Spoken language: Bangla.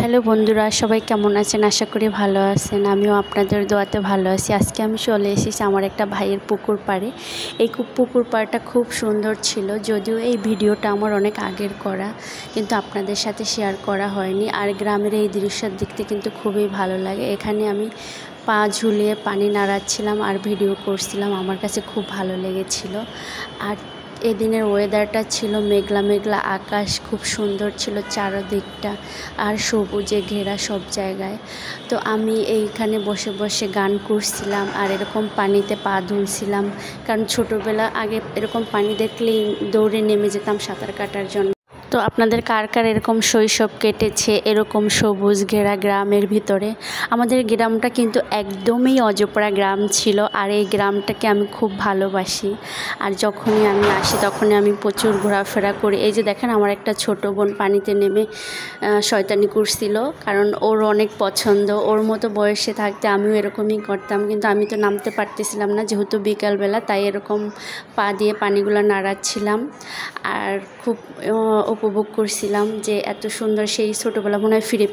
হ্যালো বন্ধুরা, সবাই কেমন আছেন? আশা করি ভালো আছেন। আমিও আপনাদের দোয়াতে ভালো আছি। আজকে আমি চলে এসেছি আমার একটা ভাইয়ের পুকুর পাড়ে। এই পুকুর পাড়টা খুব সুন্দর ছিল, যদিও এই ভিডিওটা আমার অনেক আগের করা, কিন্তু আপনাদের সাথে শেয়ার করা হয়নি। আর গ্রামের এই দৃশ্যের দেখতে কিন্তু খুবই ভালো লাগে। এখানে আমি পা ঝুলিয়ে পানি নাড়াচ্ছিলাম আর ভিডিও করছিলাম। আমার কাছে খুব ভালো লেগেছিল। আর এদিনের ওয়েদারটা ছিল মেঘলা মেঘলা আকাশ, খুব সুন্দর ছিল চারদিকটা, আর সবুজে ঘেরা সব জায়গায়। তো আমি এইখানে বসে বসে গান করছিলাম আর এরকম পানিতে পা ধুলছিলাম, কারণ ছোটোবেলা আগে এরকম পানি দেখলেই দৌড়ে নেমে যেতাম সাঁতার কাটার জন্য। তো আপনাদের কার কার এরকম শৈশব কেটেছে এরকম সবুজ ঘেরা গ্রামের ভিতরে? আমাদের গ্রামটা কিন্তু একদমই অজপড়া গ্রাম ছিল, আর এই গ্রামটাকে আমি খুব ভালোবাসি। আর যখনই আমি আসি তখনই আমি প্রচুর ঘোরাফেরা করি। এই যে দেখেন, আমার একটা ছোট বোন পানিতে নেমে শয়তানি করছিল, কারণ ওর অনেক পছন্দ। ওর মতো বয়সে থাকতে আমিও এরকমই করতাম, কিন্তু আমি তো নামতে পারতেছিলাম না, যেহেতু বিকালবেলা, তাই এরকম পা দিয়ে পানিগুলো নাড়াচ্ছিলাম আর খুব উপভোগ করছিলাম যে এত সুন্দর সেই ছোটোবেলা মনে হয় ফিরে